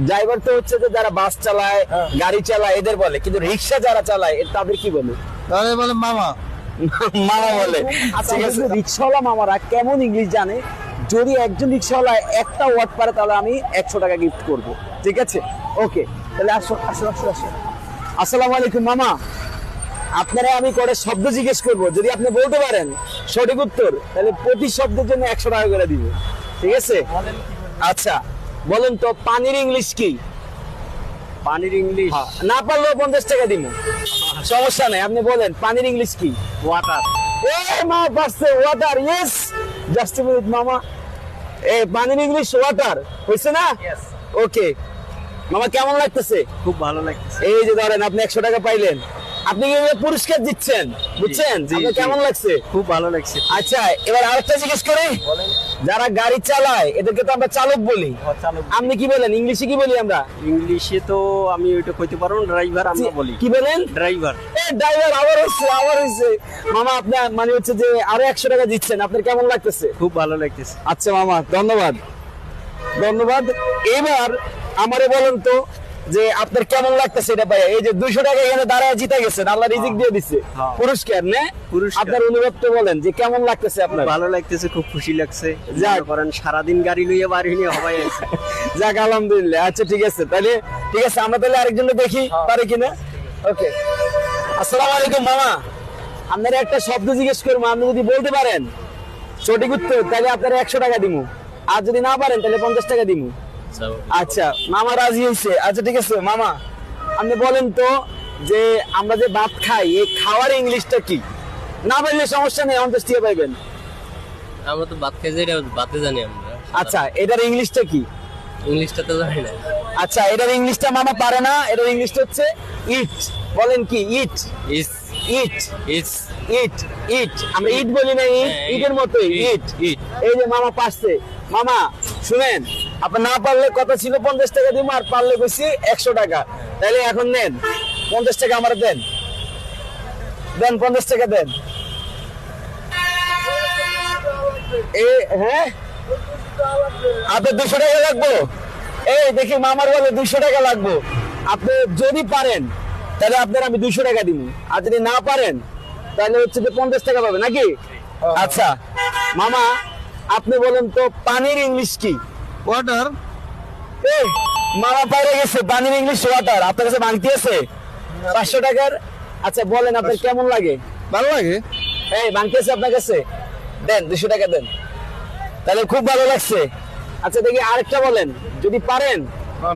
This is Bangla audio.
ড্রাইভার তো হচ্ছে যে যারা বাস চালায়, গাড়ি চালায় এদের বলে, কিন্তু রিক্সা যারা চালায় তাদের কি বলে? তাহলে বলে মামা। মামা বলে। আচ্ছা, ঠিক আছে, রিক্সাওয়ালা মামারা কেমন ইংলিশ জানে, যদি একজন রিক্সাওয়ালা একটা ওয়ার্ড পারে তাহলে আমি 100 টাকা গিফট করব। ঠিক আছে, ওকে, তাহলে আসো আসো আসো আসো। আসসালামু আলাইকুম মামা, আপনারা আমি করে শব্দ জিজ্ঞেস করব, যদি আপনি বলতে পারেন সঠিক উত্তর তাহলে প্রতি শব্দের জন্য 100 টাকা করে দিব। ঠিক আছে, আচ্ছা বলেন তো পানির ইংলিশ কি? পানির ইংলিশ না পারলেও 50 টাকা দিব, সমস্যা নাই, আপনি বলেন পানির ইংলিশ কি? ওয়াটার। মা পারছে, water. Yes, just a minute মামা, পানির ইংলিশ ওয়াটার হইছে না? ওকে মামা, কেমন লাগতেছে? খুব ভালো লাগছে। এই যে ধরেন আপনি 100 টাকা পাইলেন, আপনি কি পুরস্কার দিচ্ছেন, বুঝছেন? জি, আপনার জি। কেমন লাগছে? খুব ভালো লাগছে। আচ্ছা, এবার আরেকটা জিজ্ঞেস করি, যারা গাড়ি চালায় এদেরকে তো আমরা চালক বলি, আপনি কি বলেন? ইংলিশে কি বলি আমরা? ইংলিশে তো আমি ওইটা কইতে পারবো না, ড্রাইভার আমরা বলি। কি বলেন? ড্রাইভার। ড্রাইভার। আবার হচ্ছে মামা, আপনার মানে হচ্ছে যে আরো 100 টাকা দিচ্ছেন, আপনার কেমন লাগতেছে? খুব ভালো লাগতেছে। আচ্ছা মামা, ধন্যবাদ ধন্যবাদ। এবার আমারে বলেন তো যে আপনার কেমন লাগতেছে এটা পাইয়া? এই যে 200 টাকা এখানে দাঁড়ায় জিতে গেছেন, আল্লাহ রিজিক দিয়ে দিচ্ছে, পুরস্কার না? পুরস্কার। আপনার অনুভবটা বলেন যে কেমন লাগতেছে আপনার? ভালো লাগতেছে, খুব খুশি লাগছে। যাক। মনে করেন সারাদিন গাড়ি লইয়া বাড়ি নিয়ে হবাই আছে। যাক, আলহামদুলিল্লাহ। আচ্ছা ঠিক আছে, তাহলে ঠিক আছে, আমরা তাহলে আরেকজনকে দেখি পারে কিনা। ওকে, আসসালামু আলাইকুম মামা, আপনারা একটা শব্দ জিজ্ঞেস করবো, আপনি যদি বলতে পারেন সঠিক উত্তর তাহলে আপনারা 100 টাকা দিব, আর যদি না পারেন তাহলে 50 টাকা দিব। আচ্ছা মামা রাজি হয়েছে। আচ্ছা ঠিক আছে মামা, আপনি বলেন তো যে আমরা যে ভাত খাই, এই খাওয়ার ইংলিশটা কি? না পারলে সমস্যা নেই, 50 টাকা পাইবেন। আমরা তো ভাত খাই, যে ভাতে জানি আমরা। আচ্ছা, এটার ইংলিশটা কি? ইংলিশটা তো জানি না। আচ্ছা, এটার ইংলিশটা মামা পারে না, এটার ইংলিশটা হচ্ছে ইট। বলেন কি? ইট ইস ইট ইস ইট ইট, আমরা ইট বলি না, ইট হ্যাঁ, ইটের মতোই ইট। ইট। এই যে মামা পারছে। মামা শুনেন, আপনি না পারলে কথা ছিল 50 টাকা দিব, আর পারলে কইছি 100 টাকা। তাহলে এখন নেন 50 টাকা, আমার দেন দেন 50 টাকা দেন। হ্যাঁ, আপনার 200 টাকা লাগবো? এই দেখি মামার বলে 200 টাকা লাগবো। আপনি যদি পারেন তাহলে আপনার আমি 200 টাকা দিব, আর যদি না পারেন তাহলে হচ্ছে যে 50 টাকা পাবে নাকি? আচ্ছা মামা, আপনি বলেন তো পানির ইংলিশ কি? ওয়াটার। এই মামা পাইরে গেছে, পানির ইংলিশ ওয়াটার। আপনার কাছে ভাঙতি আছে 500 টাকার? আচ্ছা বলেন আপনার কেমন লাগে? ভালো লাগে। এই ভাঙতি আছে আপনার কাছে? দেন 200 টাকা দেন, তাহলে খুব ভালো লাগছে। আচ্ছা দেখি আরেকটা বলেন, যদি পারেন